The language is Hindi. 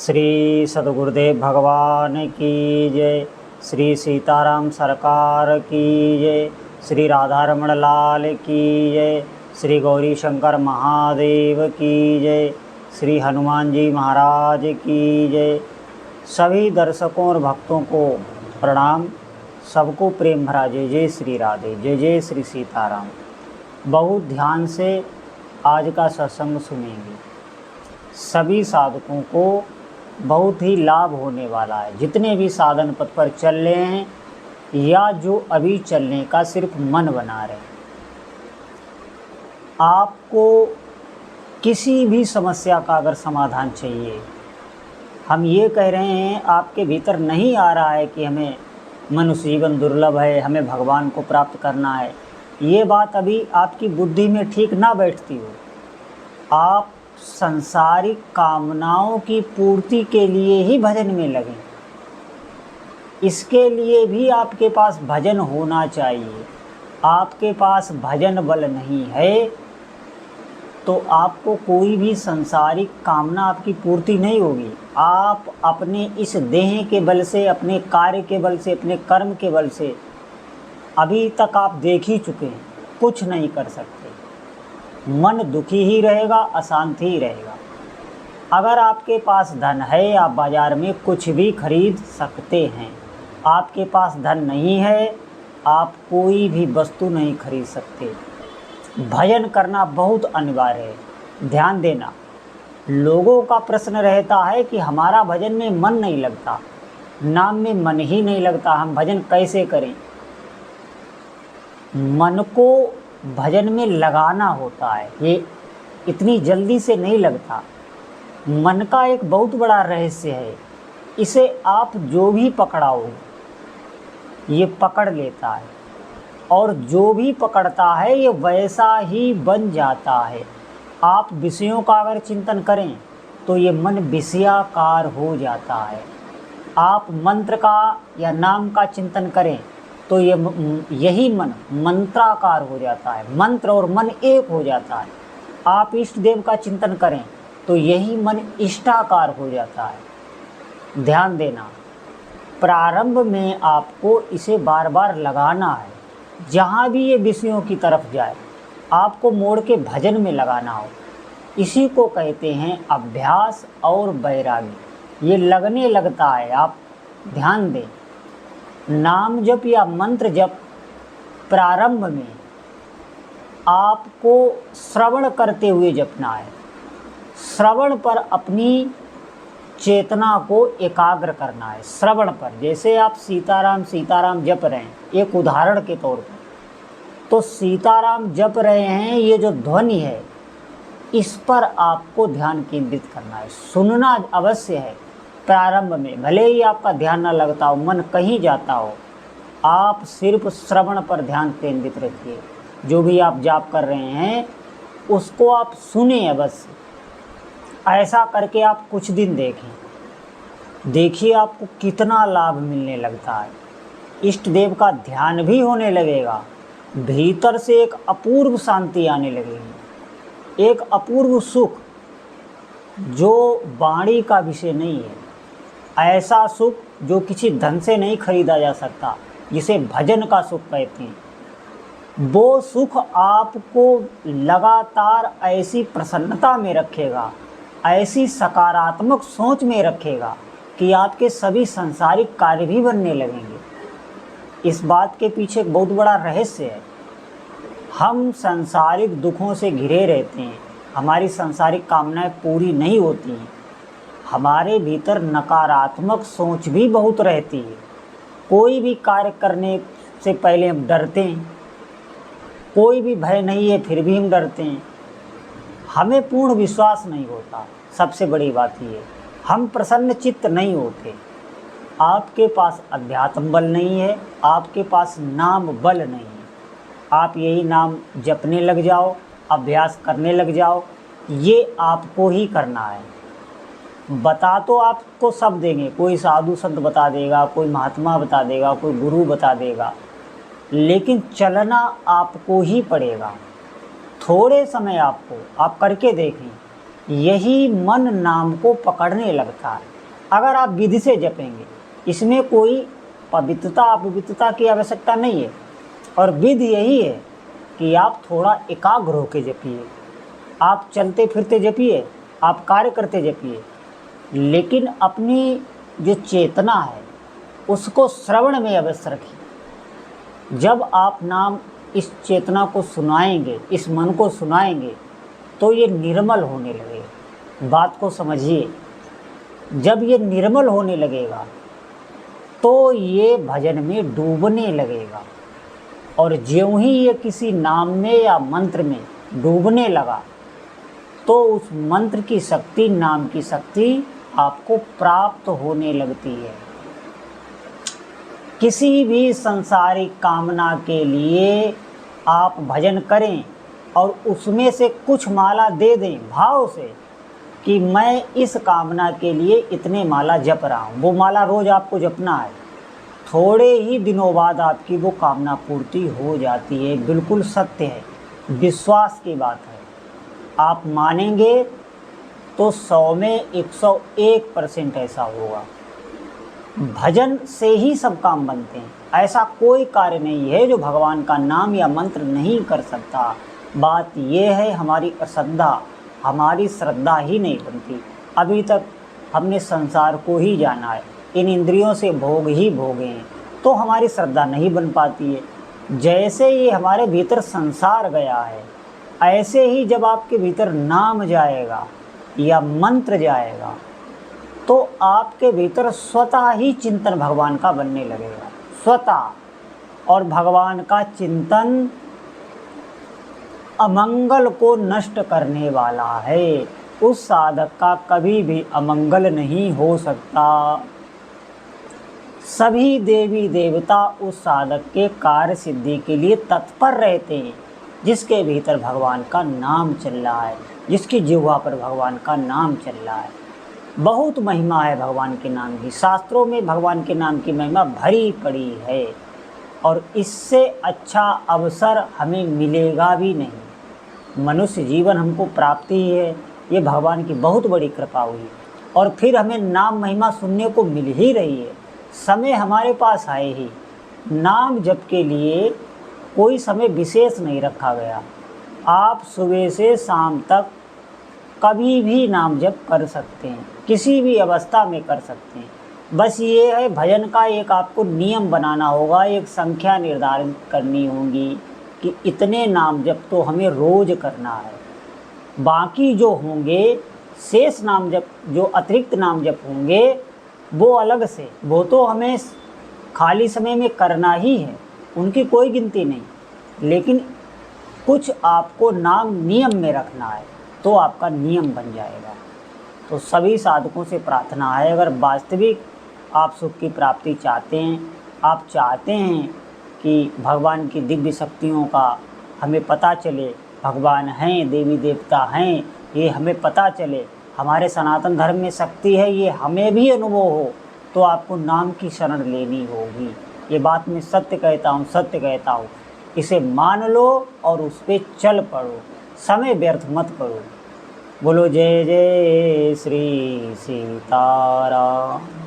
श्री सद्गुरुदेव भगवान की जय। श्री सीताराम सरकार की जय। श्री राधारमण लाल की जय। श्री गौरी शंकर महादेव की जय। श्री हनुमान जी महाराज की जय। सभी दर्शकों और भक्तों को प्रणाम। सबको प्रेम भरा जय जय श्री राधे, जय जय श्री सीताराम। बहुत ध्यान से आज का सत्संग सुनेंगे। सभी साधकों को बहुत ही लाभ होने वाला है। जितने भी साधन पथ पर चल रहे हैं या जो अभी चलने का सिर्फ मन बना रहे हैं, आपको किसी भी समस्या का अगर समाधान चाहिए, हम ये कह रहे हैं आपके भीतर नहीं आ रहा है कि हमें मनुष्य जीवन दुर्लभ है, हमें भगवान को प्राप्त करना है, ये बात अभी आपकी बुद्धि में ठीक ना बैठती हो, आप संसारिक कामनाओं की पूर्ति के लिए ही भजन में लगें। इसके लिए भी आपके पास भजन होना चाहिए। आपके पास भजन बल नहीं है तो आपको कोई भी संसारिक कामना आपकी पूर्ति नहीं होगी। आप अपने इस देह के बल से, अपने कार्य के बल से, अपने कर्म के बल से अभी तक आप देख ही चुके हैं, कुछ नहीं कर सकते। मन दुखी ही रहेगा, अशांत ही रहेगा। अगर आपके पास धन है, आप बाज़ार में कुछ भी खरीद सकते हैं। आपके पास धन नहीं है, आप कोई भी वस्तु नहीं खरीद सकते। भजन करना बहुत अनिवार्य है। ध्यान देना, लोगों का प्रश्न रहता है कि हमारा भजन में मन नहीं लगता, नाम में मन ही नहीं लगता, हम भजन कैसे करें। मन को भजन में लगाना होता है, ये इतनी जल्दी से नहीं लगता। मन का एक बहुत बड़ा रहस्य है, इसे आप जो भी पकड़ाओ ये पकड़ लेता है, और जो भी पकड़ता है ये वैसा ही बन जाता है। आप विषयों का अगर चिंतन करें तो ये मन विषयाकार हो जाता है। आप मंत्र का या नाम का चिंतन करें तो यही मन मंत्राकार हो जाता है, मंत्र और मन एक हो जाता है। आप इष्ट देव का चिंतन करें तो यही मन इष्टाकार हो जाता है। ध्यान देना, प्रारंभ में आपको इसे बार बार लगाना है। जहाँ भी ये विषयों की तरफ जाए आपको मोड़ के भजन में लगाना हो। इसी को कहते हैं अभ्यास और वैरागी। ये लगने लगता है, आप ध्यान दें। नाम जप या मंत्र जप प्रारंभ में आपको श्रवण करते हुए जपना है। श्रवण पर अपनी चेतना को एकाग्र करना है। श्रवण पर, जैसे आप सीताराम सीताराम जप रहे हैं, एक उदाहरण के तौर पर, तो सीताराम जप रहे हैं, ये जो ध्वनि है इस पर आपको ध्यान केंद्रित करना है। सुनना अवश्य है प्रारंभ में, भले ही आपका ध्यान न लगता हो, मन कहीं जाता हो, आप सिर्फ श्रवण पर ध्यान केंद्रित रखिए। जो भी आप जाप कर रहे हैं उसको आप सुने अवश्य। ऐसा करके आप कुछ दिन देखें, देखिए आपको कितना लाभ मिलने लगता है। इष्ट देव का ध्यान भी होने लगेगा, भीतर से एक अपूर्व शांति आने लगेगी, एक अपूर्व सुख जो वाणी का विषय नहीं है। ऐसा सुख जो किसी धन से नहीं खरीदा जा सकता, जिसे भजन का सुख कहते हैं। वो सुख आपको लगातार ऐसी प्रसन्नता में रखेगा, ऐसी सकारात्मक सोच में रखेगा कि आपके सभी सांसारिक कार्य भी बनने लगेंगे। इस बात के पीछे एक बहुत बड़ा रहस्य है। हम सांसारिक दुखों से घिरे रहते हैं, हमारी सांसारिक कामनाएं पूरी नहीं होती हैं, हमारे भीतर नकारात्मक सोच भी बहुत रहती है। कोई भी कार्य करने से पहले हम डरते हैं, कोई भी भय नहीं है फिर भी हम डरते हैं, हमें पूर्ण विश्वास नहीं होता। सबसे बड़ी बात ये है, हम प्रसन्न चित्त नहीं होते। आपके पास अध्यात्म बल नहीं है, आपके पास नाम बल नहीं है। आप यही नाम जपने लग जाओ, अभ्यास करने लग जाओ, ये आपको ही करना है। बता तो आपको सब देंगे, कोई साधु संत बता देगा, कोई महात्मा बता देगा, कोई गुरु बता देगा, लेकिन चलना आपको ही पड़ेगा। थोड़े समय आपको, आप करके देखें, यही मन नाम को पकड़ने लगता है। अगर आप विधि से जपेंगे, इसमें कोई पवित्रता अपवित्रता की आवश्यकता नहीं है, और विधि यही है कि आप थोड़ा एकाग्र होकर जपिए। आप चलते फिरते जपिए, आप कार्य करते जपिए, लेकिन अपनी जो चेतना है उसको श्रवण में अवश्य रखिए। जब आप नाम इस चेतना को सुनाएंगे, इस मन को सुनाएंगे, तो ये निर्मल होने लगेगा। बात को समझिए, जब ये निर्मल होने लगेगा तो ये भजन में डूबने लगेगा, और ज्यों ही ये किसी नाम में या मंत्र में डूबने लगा तो उस मंत्र की शक्ति, नाम की शक्ति आपको प्राप्त होने लगती है। किसी भी सांसारिक कामना के लिए आप भजन करें और उसमें से कुछ माला दे दें भाव से कि मैं इस कामना के लिए इतने माला जप रहा हूँ, वो माला रोज़ आपको जपना है। थोड़े ही दिनों बाद आपकी वो कामना पूर्ति हो जाती है। बिल्कुल सत्य है, विश्वास की बात है। आप मानेंगे तो 100 में 101% ऐसा होगा। भजन से ही सब काम बनते हैं। ऐसा कोई कार्य नहीं है जो भगवान का नाम या मंत्र नहीं कर सकता। बात यह है हमारी अश्रद्धा, हमारी श्रद्धा ही नहीं बनती। अभी तक हमने संसार को ही जाना है, इन इंद्रियों से भोग ही भोगे हैं, तो हमारी श्रद्धा नहीं बन पाती है। जैसे ये हमारे भीतर संसार गया है, ऐसे ही जब आपके भीतर नाम जाएगा या मंत्र जाएगा तो आपके भीतर स्वतः ही चिंतन भगवान का बनने लगेगा, स्वतः। और भगवान का चिंतन अमंगल को नष्ट करने वाला है। उस साधक का कभी भी अमंगल नहीं हो सकता। सभी देवी देवता उस साधक के कार्य सिद्धि के लिए तत्पर रहते हैं जिसके भीतर भगवान का नाम चल रहा है, जिसकी जिह्वा पर भगवान का नाम चल रहा है। बहुत महिमा है भगवान के नाम की। शास्त्रों में भगवान के नाम की महिमा भरी पड़ी है, और इससे अच्छा अवसर हमें मिलेगा भी नहीं। मनुष्य जीवन हमको प्राप्ति है, ये भगवान की बहुत बड़ी कृपा हुई, और फिर हमें नाम महिमा सुनने को मिल ही रही है। समय हमारे पास है ही। नाम जप के लिए कोई समय विशेष नहीं रखा गया। आप सुबह से शाम तक कभी भी नाम जप कर सकते हैं, किसी भी अवस्था में कर सकते हैं। बस ये है, भजन का एक आपको नियम बनाना होगा, एक संख्या निर्धारित करनी होगी कि इतने नाम जप तो हमें रोज़ करना है। बाकी जो होंगे शेष नाम जप, जो अतिरिक्त नाम जप होंगे, वो अलग से, वो तो हमें खाली समय में करना ही है, उनकी कोई गिनती नहीं। लेकिन कुछ आपको नाम नियम में रखना है तो आपका नियम बन जाएगा। तो सभी साधकों से प्रार्थना है, अगर वास्तविक आप सुख की प्राप्ति चाहते हैं, आप चाहते हैं कि भगवान की दिव्य शक्तियों का हमें पता चले, भगवान हैं, देवी देवता हैं, ये हमें पता चले, हमारे सनातन धर्म में शक्ति है, ये हमें भी अनुभव हो, तो आपको नाम की शरण लेनी होगी। ये बात मैं सत्य कहता हूँ, सत्य कहता हूँ। इसे मान लो और उस पर चल पड़ो, समय व्यर्थ मत करो। बोलो जय जय श्री सीताराम।